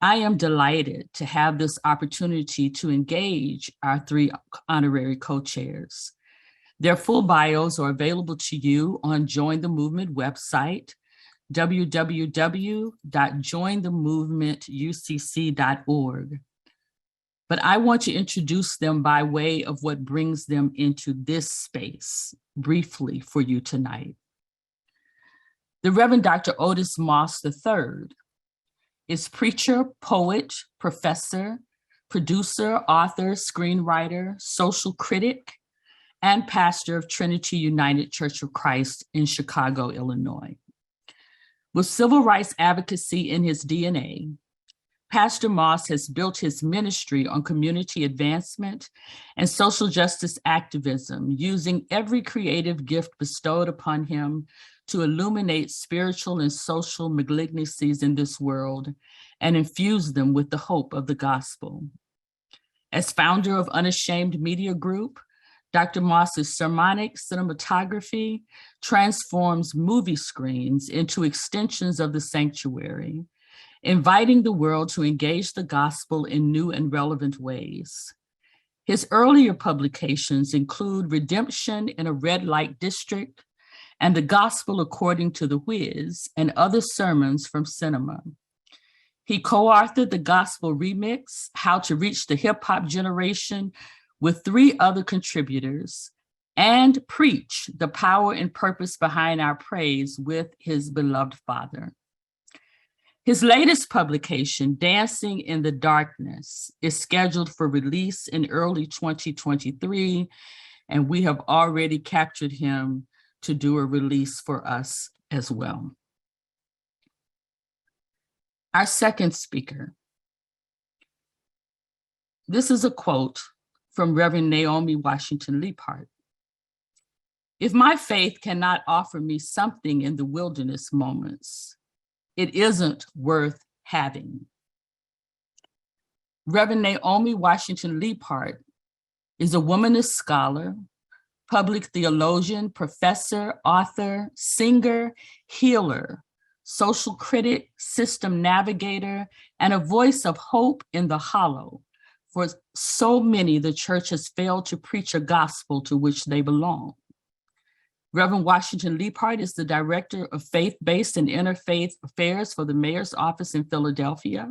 I am delighted to have this opportunity to engage our three honorary co-chairs. Their full bios are available to you on Join the Movement website, www.jointhemovementucc.org. But I want to introduce them by way of what brings them into this space briefly for you tonight. The Reverend Dr. Otis Moss III is preacher, poet, professor, producer, author, screenwriter, social critic, and pastor of Trinity United Church of Christ in Chicago, Illinois. With civil rights advocacy in his DNA, Pastor Moss has built his ministry on community advancement and social justice activism, using every creative gift bestowed upon him to illuminate spiritual and social malignancies in this world and infuse them with the hope of the gospel. As founder of Unashamed Media Group, Dr. Moss's sermonic cinematography transforms movie screens into extensions of the sanctuary, inviting the world to engage the gospel in new and relevant ways. His earlier publications include Redemption in a Red Light District and The Gospel According to the Whiz and Other Sermons from Cinema. He co-authored The Gospel Remix, How to Reach the Hip Hop Generation, with 3 other contributors, and Preach, The Power and Purpose Behind Our Praise with his beloved father. His latest publication, Dancing in the Darkness, is scheduled for release in early 2023, and we have already captured him to do a release for us as well. Our second speaker. This is a quote from Reverend Naomi Washington-Leapheart. If my faith cannot offer me something in the wilderness moments, it isn't worth having. Reverend Naomi Washington-Leapheart is a womanist scholar, public theologian, professor, author, singer, healer, social critic, system navigator, and a voice of hope in the hollow. For so many, the church has failed to preach a gospel to which they belong. Reverend Washington-Leapheart is the director of faith-based and interfaith affairs for the mayor's office in Philadelphia.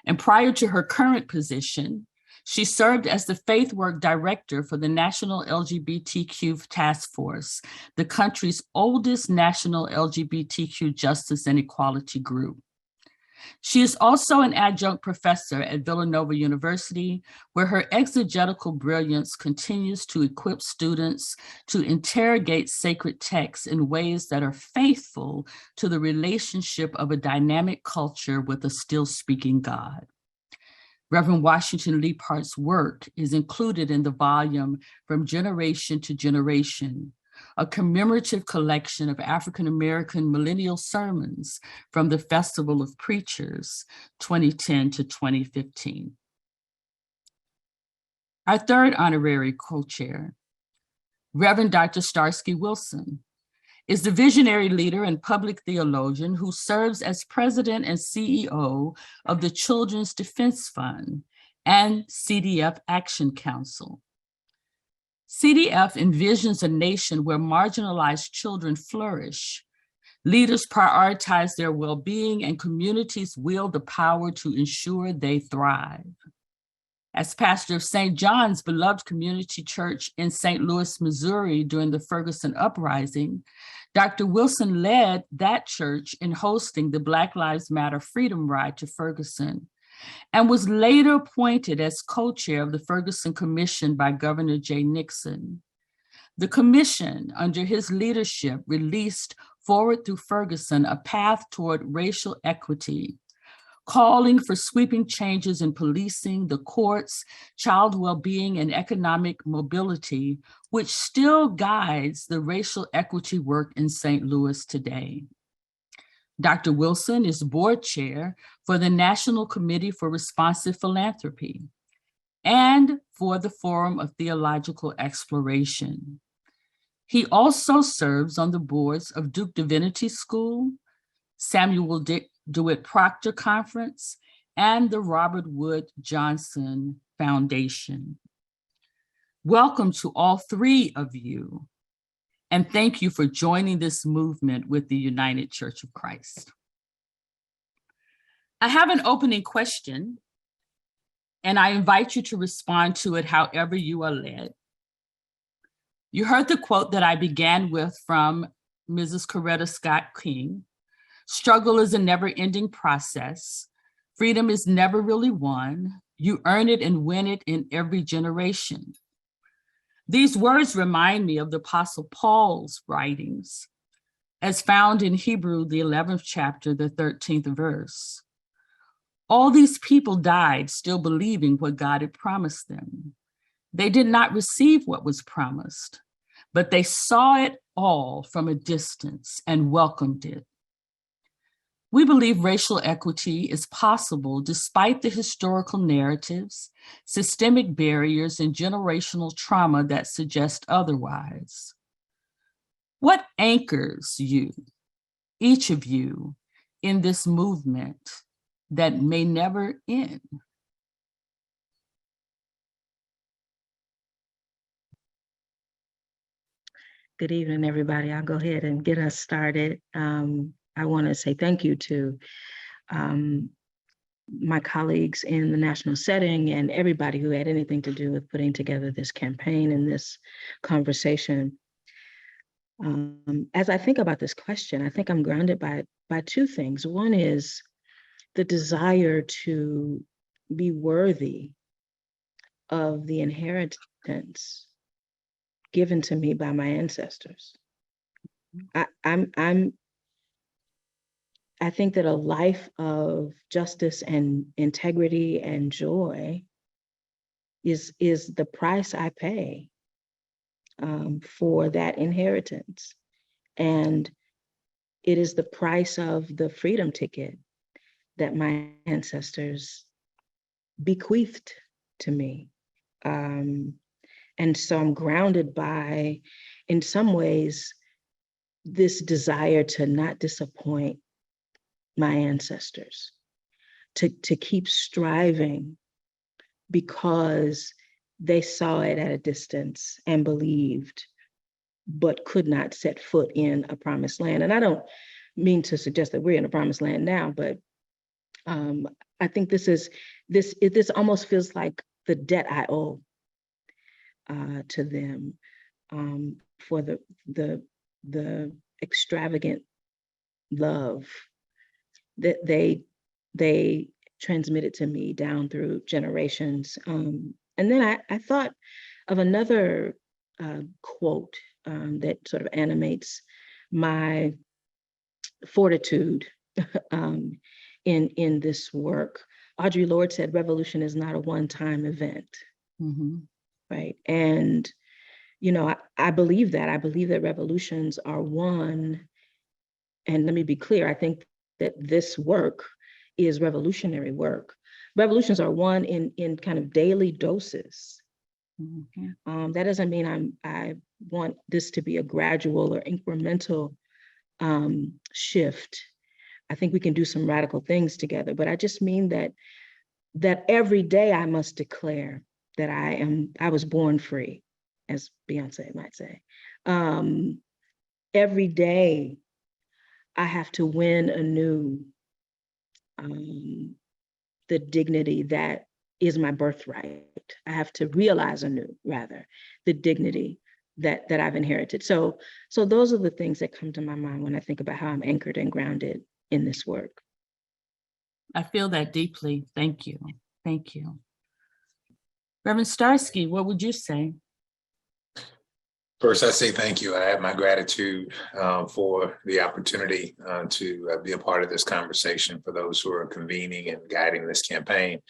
And prior to her current position, she served as the faith work director for the National LGBTQ Task Force, the country's oldest national LGBTQ justice and equality group. She is also an adjunct professor at Villanova University, where her exegetical brilliance continues to equip students to interrogate sacred texts in ways that are faithful to the relationship of a dynamic culture with a still-speaking God. Reverend Washington-Leapheart's work is included in the volume From Generation to Generation, a commemorative collection of African-American millennial sermons from the Festival of Preachers, 2010 to 2015. Our third honorary co-chair, Reverend Dr. Starsky Wilson, is the visionary leader and public theologian who serves as president and CEO of the Children's Defense Fund and CDF Action Council. CDF envisions a nation where marginalized children flourish. Leaders prioritize their well-being and communities wield the power to ensure they thrive. As pastor of St. John's beloved community church in St. Louis, Missouri during the Ferguson Uprising, Dr. Wilson led that church in hosting the Black Lives Matter Freedom Ride to Ferguson, and was later appointed as co-chair of the Ferguson Commission by Governor Jay Nixon. The commission, under his leadership, released Forward Through Ferguson, a path toward racial equity, calling for sweeping changes in policing, the courts, child well-being, and economic mobility, which still guides the racial equity work in St. Louis today. Dr. Wilson is board chair for the National Committee for Responsive Philanthropy and for the Forum of Theological Exploration. He also serves on the boards of Duke Divinity School, Samuel DeWitt Proctor Conference, and the Robert Wood Johnson Foundation. Welcome to all three of you, and thank you for joining this movement with the United Church of Christ. I have an opening question, and I invite you to respond to it however you are led. You heard the quote that I began with from Mrs. Coretta Scott King: struggle is a never-ending process. Freedom is never really won. You earn it and win it in every generation. These words remind me of the Apostle Paul's writings, as found in Hebrew, the 11th chapter, the 13th verse. All these people died still believing what God had promised them. They did not receive what was promised, but they saw it all from a distance and welcomed it. We believe racial equity is possible despite the historical narratives, systemic barriers, and generational trauma that suggest otherwise. What anchors you, each of you, in this movement that may never end? Good evening, everybody. I'll go ahead and get us started. I want to say thank you to my colleagues in the national setting and everybody who had anything to do with putting together this campaign and this conversation. As I think about this question, I think I'm grounded by two things. One is the desire to be worthy of the inheritance given to me by my ancestors. I think that a life of justice and integrity and joy is the price I pay for that inheritance. And it is the price of the freedom ticket that my ancestors bequeathed to me. And so I'm grounded by, in some ways, this desire to not disappoint my ancestors, to keep striving because they saw it at a distance and believed, but could not set foot in a promised land. And I don't mean to suggest that we're in a promised land now, but I think this almost feels like the debt I owe to them for the extravagant love that they transmitted to me down through generations. And then I thought of another quote that sort of animates my fortitude in this work. Audre Lorde said, "Revolution is not a one-time event." Mm-hmm. Right. And, you know, I believe that. I believe that revolutions are won. And let me be clear, I think that this work is revolutionary work. Revolutions are won in kind of daily doses. Mm-hmm. That doesn't mean I want this to be a gradual or incremental shift. I think we can do some radical things together, but I just mean that every day I must declare that I was born free, as Beyonce might say. Every day I have to win anew the dignity that is my birthright. I have to realize anew, rather, the dignity that I've inherited. So those are the things that come to my mind when I think about how I'm anchored and grounded in this work. I feel that deeply. Thank you. Thank you. Reverend Starsky, what would you say? First, I say thank you. I have my gratitude for the opportunity to be a part of this conversation, for those who are convening and guiding this campaign,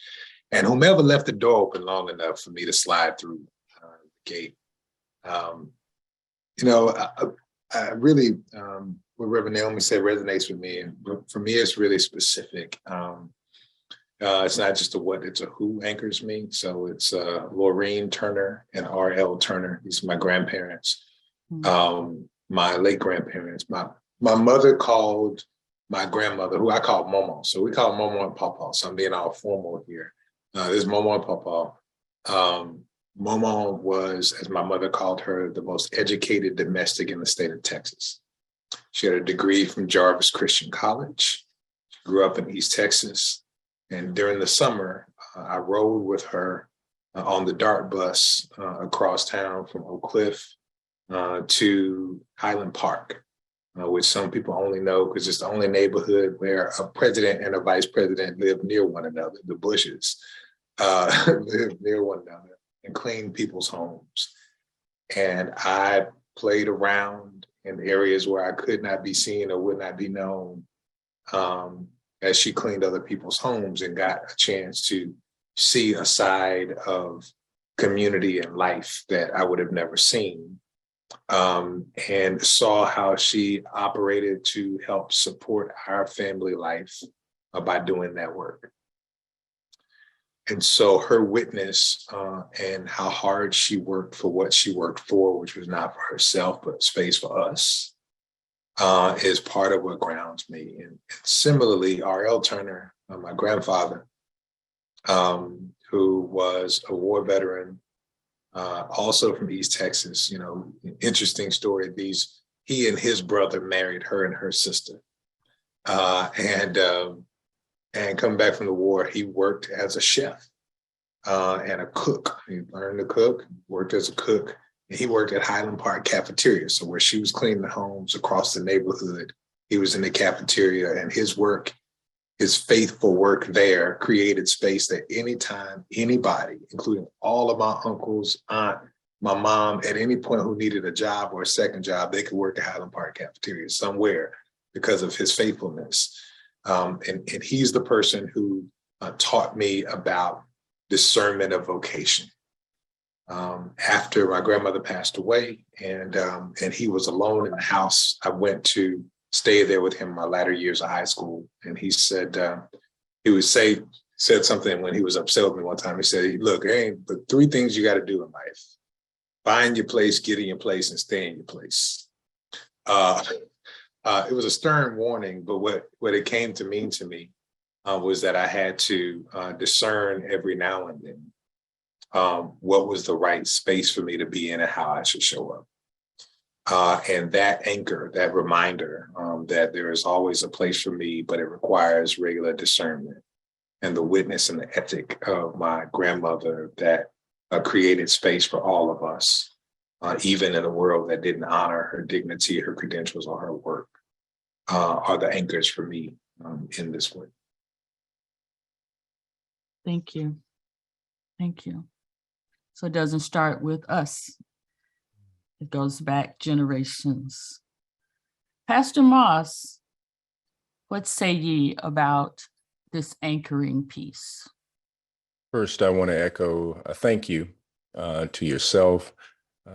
and whomever left the door open long enough for me to slide through the gate. I really, what Reverend Naomi said resonates with me. And for me, it's really specific. It's not just a what, it's a who anchors me. So it's Laureen Turner and R.L. Turner. These are my grandparents, my late grandparents. My mother called my grandmother, who I call Momo. So we call Momo and Papa. So I'm being all formal here. This is Momo and Papa. Momo was, as my mother called her, the most educated domestic in the state of Texas. She had a degree from Jarvis Christian College. She grew up in East Texas. And during the summer, I rode with her on the DART bus across town from Oak Cliff to Highland Park, which some people only know because it's the only neighborhood where a president and a vice president live near one another. The Bushes live near one another and clean people's homes. And I played around in areas where I could not be seen or would not be known as she cleaned other people's homes and got a chance to see a side of community and life that I would have never seen, and saw how she operated to help support our family life by doing that work. And so her witness and how hard she worked for what she worked for, which was not for herself, but space for us, is part of what grounds me. And similarly, R.L. Turner, my grandfather, who was a war veteran, also from East Texas, interesting story. He and his brother married her and her sister. And coming back from the war, he worked as a chef and a cook. He learned to cook, worked as a cook. And he worked at Highland Park cafeteria. So where she was cleaning the homes across the neighborhood, he was in the cafeteria, and his work, his faithful work there, created space that anytime anybody, including all of my uncles, aunt, my mom, at any point who needed a job or a second job, they could work at Highland Park cafeteria somewhere because of his faithfulness. And he's the person who taught me about discernment of vocation. After my grandmother passed away and he was alone in the house, I went to stay there with him in my latter years of high school. And he said, said something when he was upset with me one time. He said, look, there ain't but three things you got to do in life: find your place, get in your place, and stay in your place. It was a stern warning, but what it came to mean to me was that I had to discern every now and then what was the right space for me to be in and how I should show up. And that anchor, that reminder that there is always a place for me, but it requires regular discernment, and the witness and the ethic of my grandmother that created space for all of us, even in a world that didn't honor her dignity, her credentials, or her work, are the anchors for me in this work. Thank you. Thank you. So it doesn't start with us. It goes back generations. Pastor Moss, what say ye about this anchoring piece? First, I want to echo a thank you to yourself,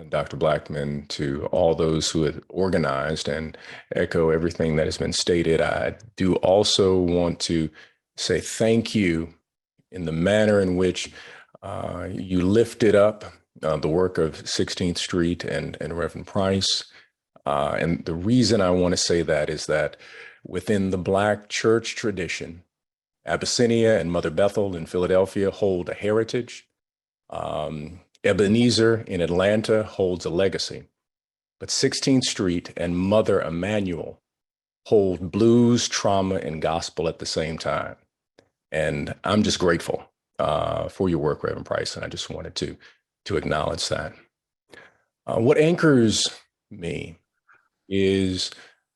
Dr. Blackmon, to all those who have organized, and echo everything that has been stated. I do also want to say thank you in the manner in which you lifted up the work of 16th Street and Reverend Price. And the reason I want to say that is that within the Black church tradition, Abyssinia and Mother Bethel in Philadelphia hold a heritage. Ebenezer in Atlanta holds a legacy. But 16th Street and Mother Emanuel hold blues, trauma, and gospel at the same time. And I'm just grateful for your work, Reverend Price, and I just wanted to acknowledge that. What anchors me is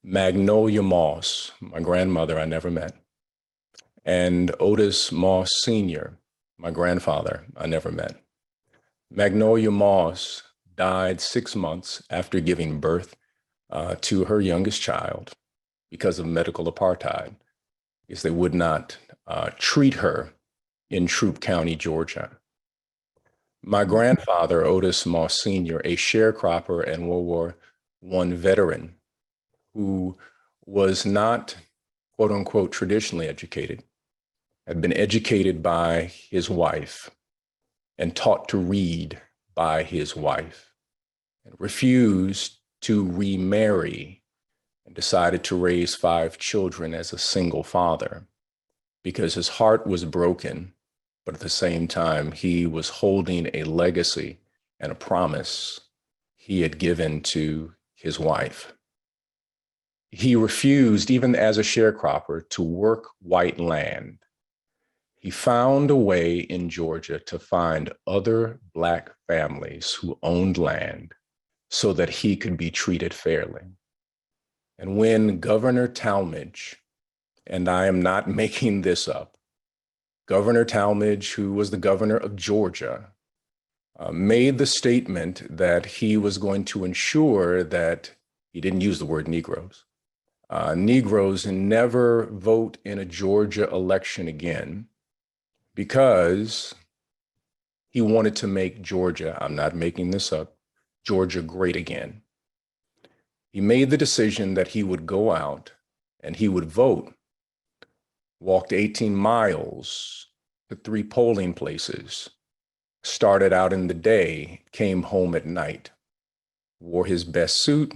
Magnolia Moss, my grandmother I never met, and Otis Moss Sr., my grandfather I never met. Magnolia Moss died 6 months after giving birth to her youngest child because of medical apartheid, because they would not treat her in Troup County, Georgia. My grandfather, Otis Moss Sr., a sharecropper and World War I veteran who was not, quote unquote, traditionally educated, had been educated by his wife and taught to read by his wife, and refused to remarry and decided to raise 5 children as a single father because his heart was broken, but at the same time, he was holding a legacy and a promise he had given to his wife. He refused, even as a sharecropper, to work white land. He found a way in Georgia to find other Black families who owned land so that he could be treated fairly. And when Governor Talmadge, and I am not making this up, Governor Talmadge, who was the governor of Georgia, made the statement that he was going to ensure that, he didn't use the word Negroes, Negroes never vote in a Georgia election again, because he wanted to make Georgia, I'm not making this up, Georgia great again. He made the decision that he would go out and he would vote, walked 18 miles to 3 polling places, started out in the day, came home at night, wore his best suit,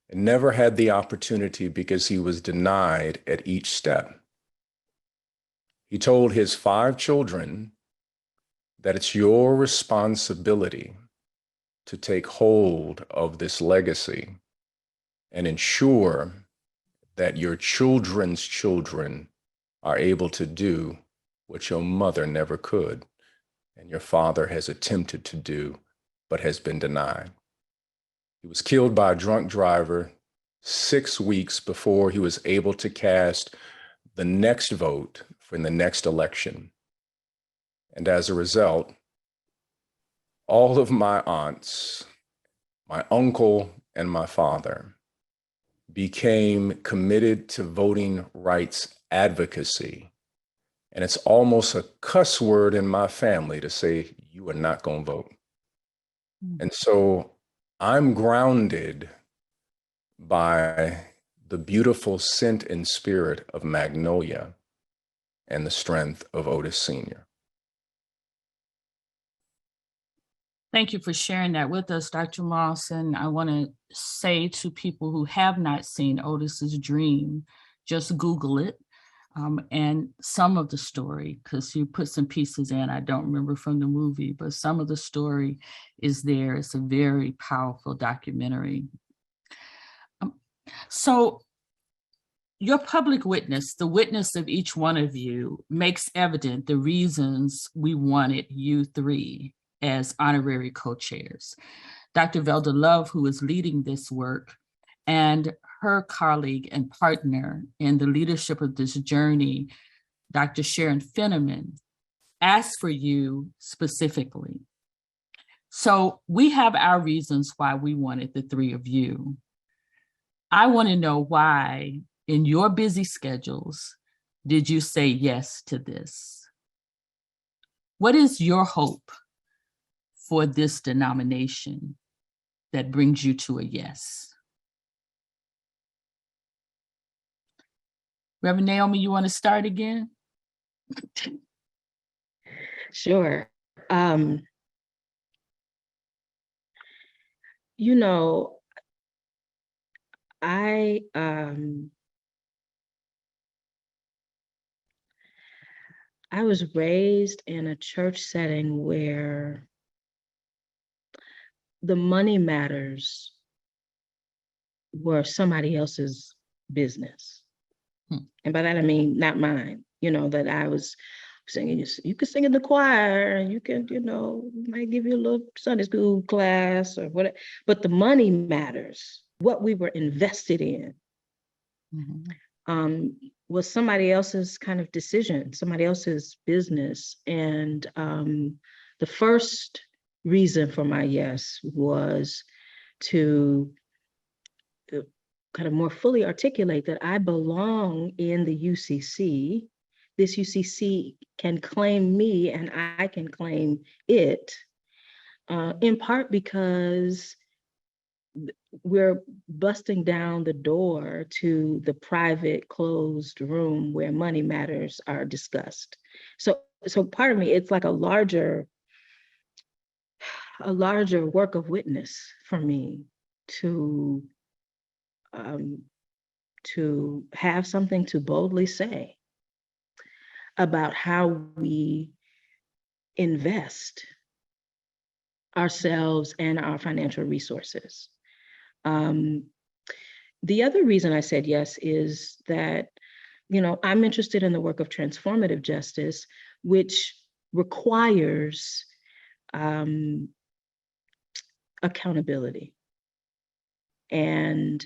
and never had the opportunity because he was denied at each step. He told his 5 children that it's your responsibility to take hold of this legacy and ensure that your children's children are able to do what your mother never could and your father has attempted to do but has been denied. He was killed by a drunk driver 6 weeks before he was able to cast the next vote for the next election. And as a result, all of my aunts, my uncle, and my father became committed to voting rights advocacy. And it's almost a cuss word in my family to say, you are not going to vote. And so I'm grounded by the beautiful scent and spirit of Magnolia and the strength of Otis Sr. Thank you for sharing that with us, Dr. Moss. And I want to say to people who have not seen Otis's Dream, just Google it. And some of the story, because you put some pieces in, I don't remember from the movie, but some of the story is there. It's a very powerful documentary. So your public witness, the witness of each one of you, makes evident the reasons we wanted you 3 as honorary co-chairs. Dr. Velda Love, who is leading this work, and her colleague and partner in the leadership of this journey, Dr. Sharon Finneman, asked for you specifically. So we have our reasons why we wanted the 3 of you. I want to know why, in your busy schedules, did you say yes to this? What is your hope for this denomination that brings you to a yes? Reverend Naomi, you want to start again? Sure. You know, I was raised in a church setting where the money matters were somebody else's business. And by that, I mean, not mine, you know, that I was singing, you could sing in the choir, and you can, you know, might give you a little Sunday school class or whatever, but the money matters. What we were invested in was somebody else's kind of decision, somebody else's business. And the first reason for my yes was to kind of more fully articulate that I belong in the UCC. This UCC can claim me and I can claim it, in part because we're busting down the door to the private closed room where money matters are discussed. So part of me, it's like a larger work of witness for me to to have something to boldly say about how we invest ourselves and our financial resources. The other reason I said yes is that, I'm interested in the work of transformative justice, which requires accountability. And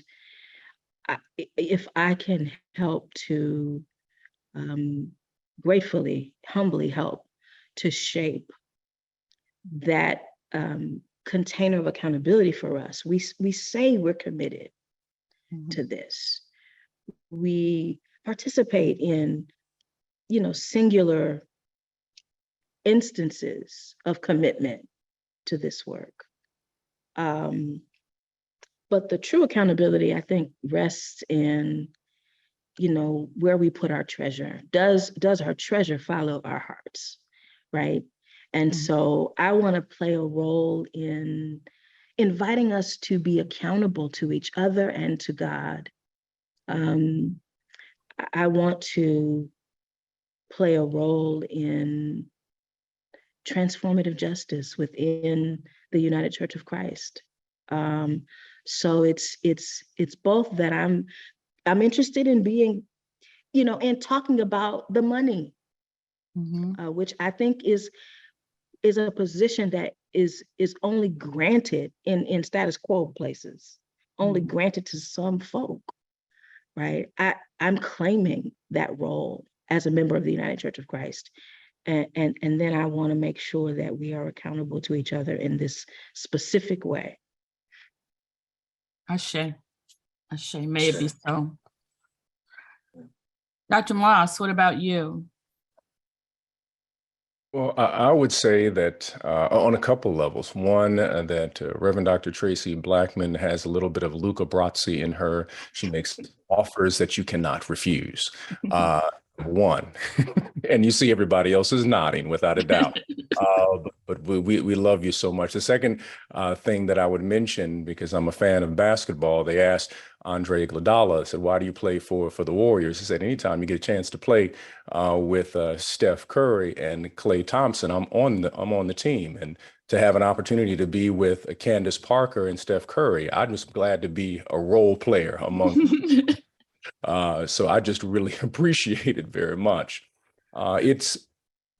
if I can help to gratefully, humbly help to shape that container of accountability for us, we say we're committed to this. We participate in, singular instances of commitment to this work. But the true accountability, I think, rests in, where we put our treasure. Does our treasure follow our hearts, right? And so I want to play a role in inviting us to be accountable to each other and to God. I want to play a role in transformative justice within the United Church of Christ. So it's both that I'm interested in being, and talking about the money, which I think is a position that is only granted in status quo places, only granted to some folk, right? I'm claiming that role as a member of the United Church of Christ. And then I want to make sure that we are accountable to each other in this specific way. Ashe, may it be so. Dr. Moss, what about you? Well, I would say that on a couple levels. One, that Reverend Dr. Traci Blackmon has a little bit of Luca Brasi in her. She makes offers that you cannot refuse. One, and you see everybody else is nodding without a doubt. But we love you so much. The second thing that I would mention, because I'm a fan of basketball, they asked Andre Iguodala, said, "Why do you play for the Warriors?" He said, "Anytime you get a chance to play with Steph Curry and Klay Thompson, I'm on the team, and to have an opportunity to be with Candace Parker and Steph Curry, I'm just glad to be a role player among them." So I just really appreciate it very much. It's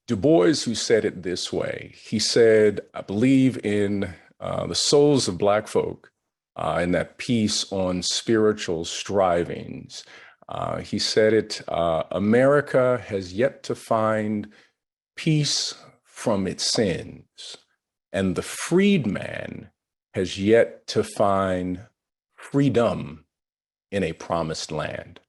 Du Bois who said it this way. He said, I believe in the souls of Black folk, in that piece on spiritual strivings. He said it, America has yet to find peace from its sins, and the freedman has yet to find freedom in a promised land.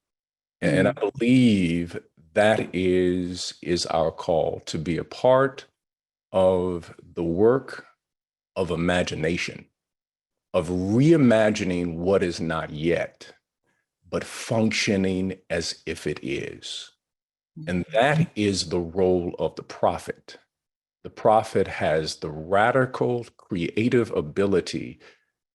And I believe that is our call, to be a part of the work of imagination, of reimagining what is not yet, but functioning as if it is. And that is the role of the prophet. The prophet has the radical creative ability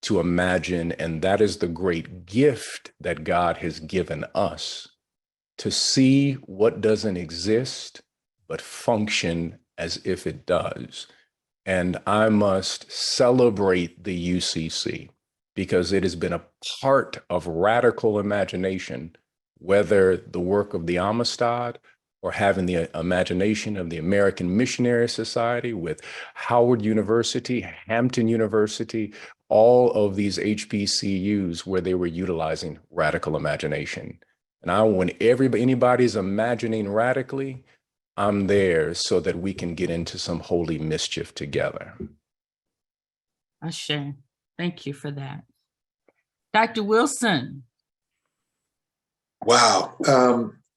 to imagine, and that is the great gift that God has given us, to see what doesn't exist, but function as if it does. And I must celebrate the UCC because it has been a part of radical imagination, whether the work of the Amistad or having the imagination of the American Missionary Society with Howard University, Hampton University, all of these HBCUs where they were utilizing radical imagination. And when anybody's imagining radically, I'm there so that we can get into some holy mischief together. Ashe, thank you for that. Dr. Wilson. Wow.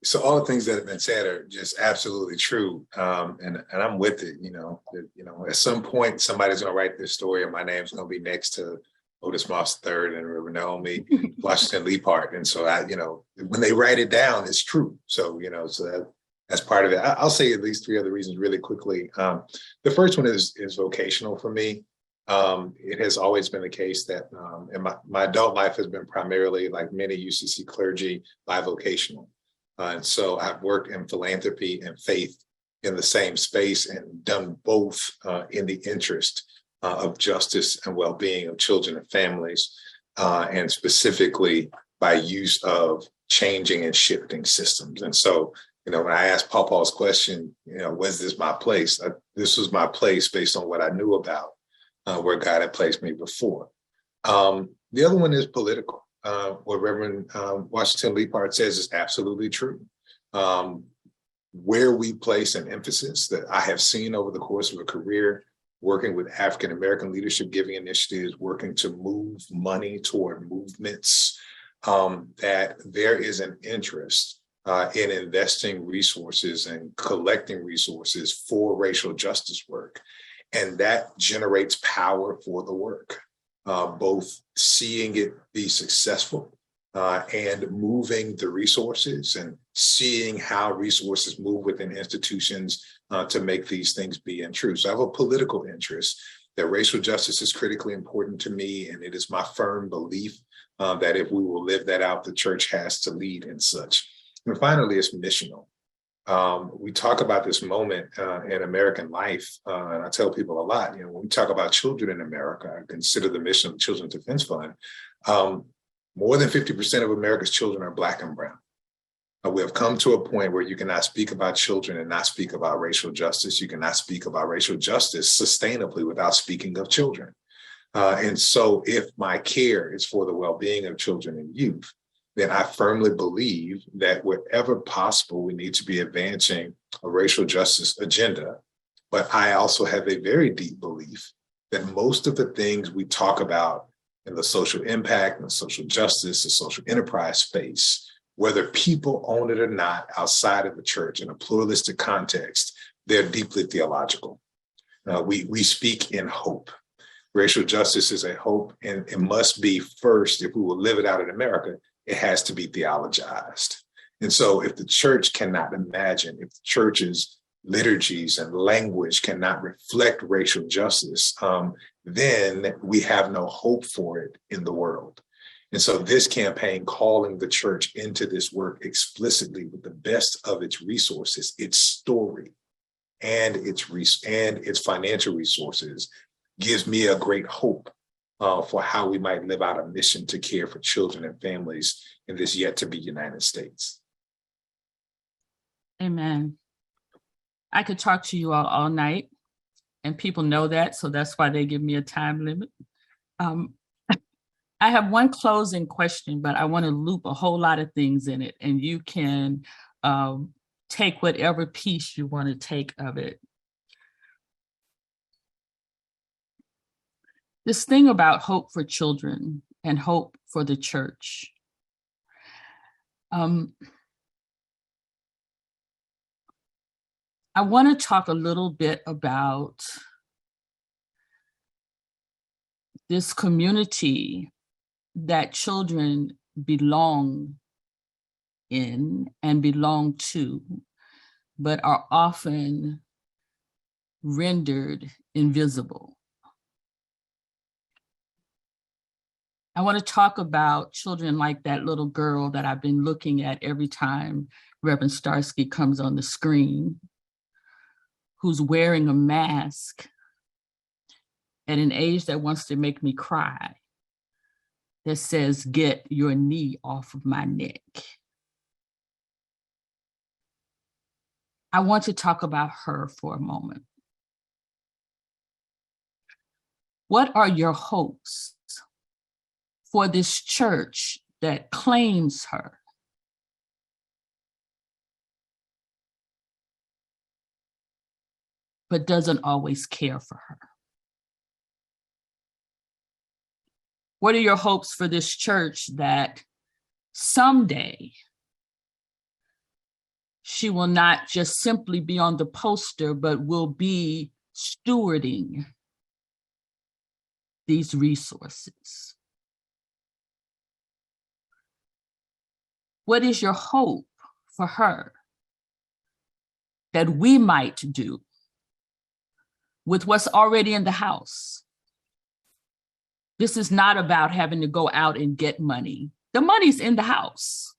So all the things that have been said are just absolutely true. And I'm with it, at some point, somebody's going to write this story and my name's going to be next to Otis Moss III and Reverend Naomi Washington-Leapheart. And so when they write it down, it's true. So, that's part of it. I'll say at least three other reasons really quickly. The first one is vocational for me. It has always been the case that, and my adult life has been primarily, like many UCC clergy, bivocational. And so I've worked in philanthropy and faith in the same space and done both in the interest of justice and well-being of children and families, and specifically by use of changing and shifting systems. And so, you know, when I asked Paul's question, you know, was this my place? This was my place based on what I knew about where God had placed me before. The other one is political. What Reverend Washington-Leapheart says is absolutely true. Where we place an emphasis that I have seen over the course of a career, working with African-American leadership giving initiatives, working to move money toward movements, that there is an interest in investing resources and collecting resources for racial justice work. And that generates power for the work, both seeing it be successful and moving the resources and seeing how resources move within institutions to make these things be true. So I have a political interest that racial justice is critically important to me. And it is my firm belief that if we will live that out, the church has to lead in such. And finally, it's missional. We talk about this moment in American life, and I tell people a lot, you know, when we talk about children in America, I consider the mission of the Children's Defense Fund, more than 50% of America's children are Black and brown. We have come to a point where you cannot speak about children and not speak about racial justice. You cannot speak about racial justice sustainably without speaking of children. And so if my care is for the well-being of children and youth, then I firmly believe that wherever possible, we need to be advancing a racial justice agenda. But I also have a very deep belief that most of the things we talk about in the social impact and the social justice, the social enterprise space, whether people own it or not, outside of the church in a pluralistic context, they're deeply theological. We speak in hope. Racial justice is a hope, and it must be first, if we will live it out in America, it has to be theologized. And so if the church cannot imagine, if the church's liturgies and language cannot reflect racial justice, then we have no hope for it in the world. And so this campaign calling the church into this work explicitly with the best of its resources, its story, and its financial resources gives me a great hope for how we might live out a mission to care for children and families in this yet to be United States. Amen. I could talk to you all night, and people know that, so that's why they give me a time limit. I have one closing question, but I want to loop a whole lot of things in it, and you can take whatever piece you want to take of it. This thing about hope for children and hope for the church. I want to talk a little bit about this community that children belong in and belong to, but are often rendered invisible. I want to talk about children like that little girl that I've been looking at every time Reverend Starsky comes on the screen, who's wearing a mask at an age that wants to make me cry, that says, "Get your knee off of my neck." I want to talk about her for a moment. What are your hopes for this church that claims her, but doesn't always care for her? What are your hopes for this church that someday she will not just simply be on the poster, but will be stewarding these resources? What is your hope for her that we might do with what's already in the house This is not about having to go out and get money. The money's in the house.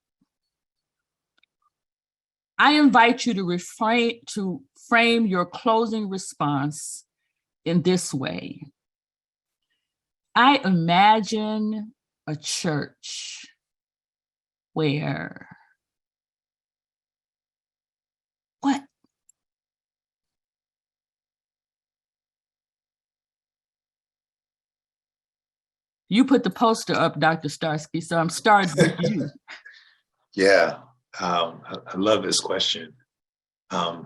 I invite you to frame your closing response in this way. I imagine a church where what? You put the poster up, Dr. Starsky, so I'm starting with you. Yeah, I love this question. I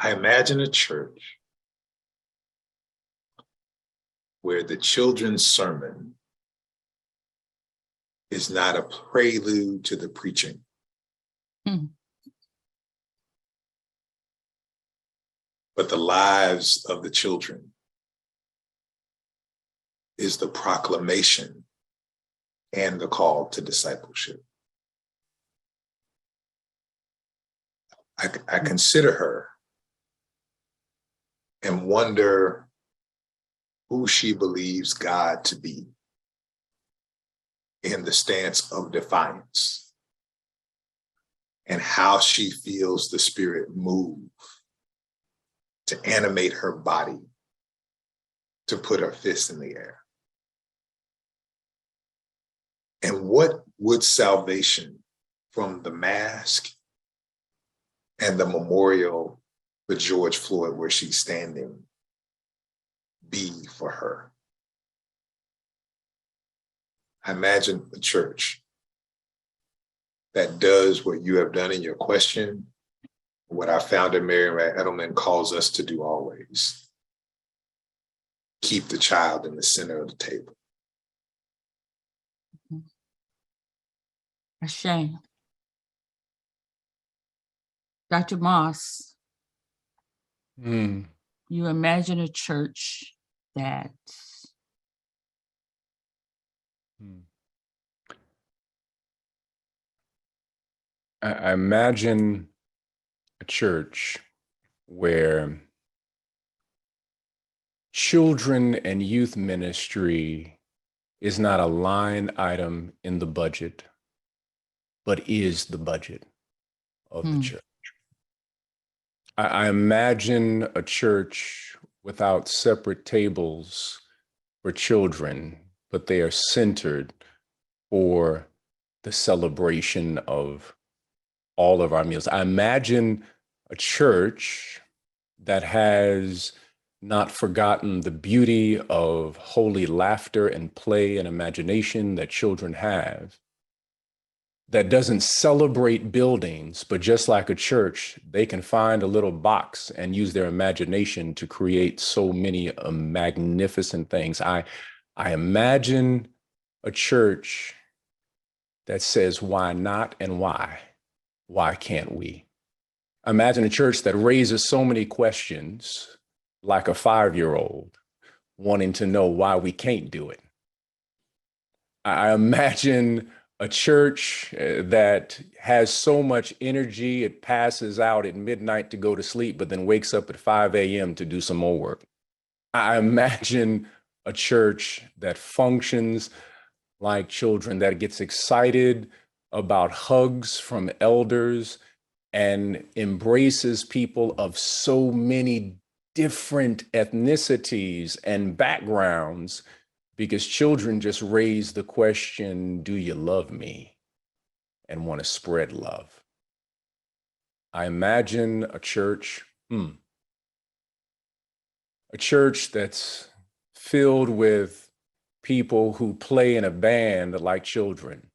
imagine a church where the children's sermon is not a prelude to the preaching. But the lives of the children is the proclamation and the call to discipleship. I consider her and wonder who she believes God to be in the stance of defiance and how she feels the Spirit move to animate her body to put her fist in the air. And what would salvation from the mask and the memorial for George Floyd, where she's standing, be for her? I imagine a church that does what you have done in your question, what our founder, Mary Edelman, calls us to do always. Keep the child in the center of the table. A shame. Dr. Moss, you imagine a church that I imagine a church where children and youth ministry is not a line item in the budget, but is the budget of the church. I imagine a church without separate tables for children, but they are centered for the celebration of all of our meals. I imagine a church that has not forgotten the beauty of holy laughter and play and imagination that children have, that doesn't celebrate buildings, but just like a church, they can find a little box and use their imagination to create so many magnificent things. I imagine a church that says, why not and why? Why can't we? Imagine a church that raises so many questions, like a 5-year-old wanting to know why we can't do it. I imagine a church that has so much energy, it passes out at midnight to go to sleep, but then wakes up at 5 a.m. to do some more work. I imagine a church that functions like children, that gets excited about hugs from elders and embraces people of so many different ethnicities and backgrounds, because children just raise the question, do you love me? And want to spread love. I imagine a church, a church that's filled with people who play in a band like children.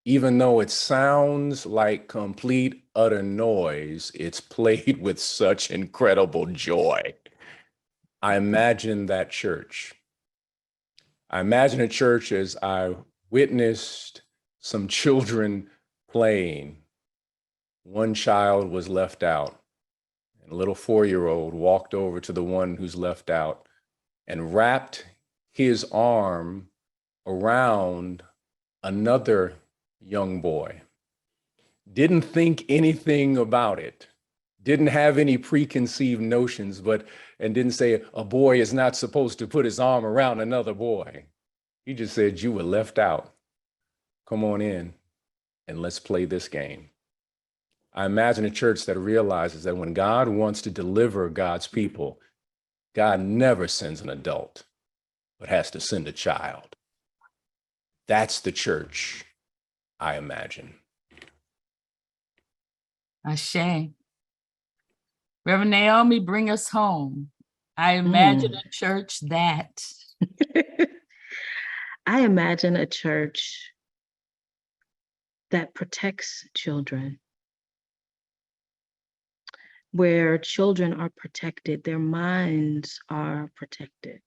Even though it sounds like complete, utter noise, it's played with such incredible joy. I imagine that church. I imagine a church as I witnessed some children playing. One child was left out, and a little 4-year-old walked over to the one who's left out and wrapped his arm around another young boy. Didn't think anything about it, didn't have any preconceived notions, and didn't say a boy is not supposed to put his arm around another boy. He just said, you were left out. Come on in and let's play this game. I imagine a church that realizes that when God wants to deliver God's people, God never sends an adult, but has to send a child. That's the church, I imagine. Ashe. Reverend Naomi, bring us home. I imagine a church that. I imagine a church that protects children, where children are protected, their minds are protected,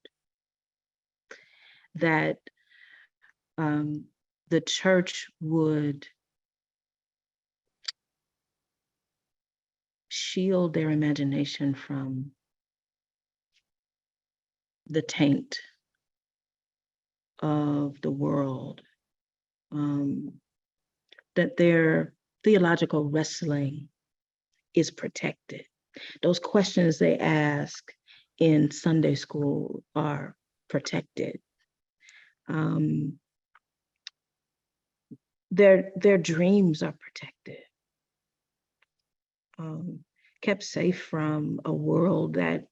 that the church would shield their imagination from the taint of the world, that their theological wrestling is protected. Those questions they ask in Sunday school are protected. Their dreams are protected, kept safe from a world that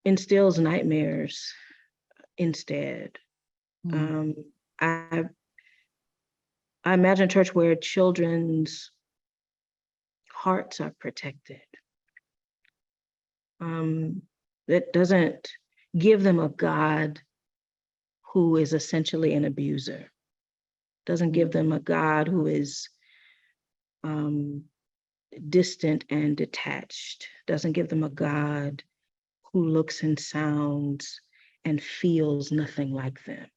instills nightmares instead. I imagine a church where children's hearts are protected. That doesn't give them a God who is essentially an abuser. Doesn't give them a God who is distant and detached. Doesn't give them a God who looks and sounds and feels nothing like them.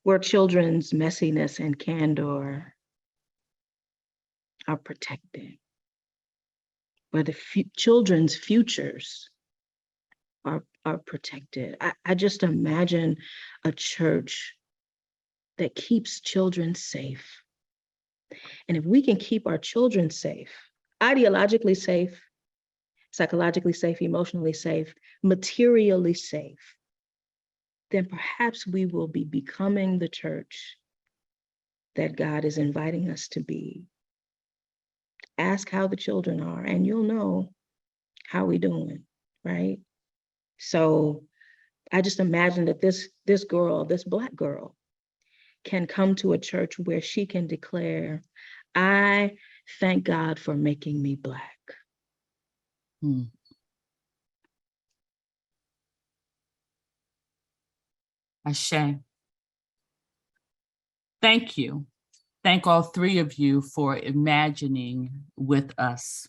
Where children's messiness and candor are protected, where the children's futures are protected. I just imagine a church that keeps children safe. And if we can keep our children safe, ideologically safe, psychologically safe, emotionally safe, materially safe, then perhaps we will be becoming the church that God is inviting us to be. Ask how the children are, and you'll know how we doing, right? So I just imagine that this girl, this Black girl, can come to a church where she can declare, I thank God for making me Black. Ashe. Thank you. Thank all three of you for imagining with us.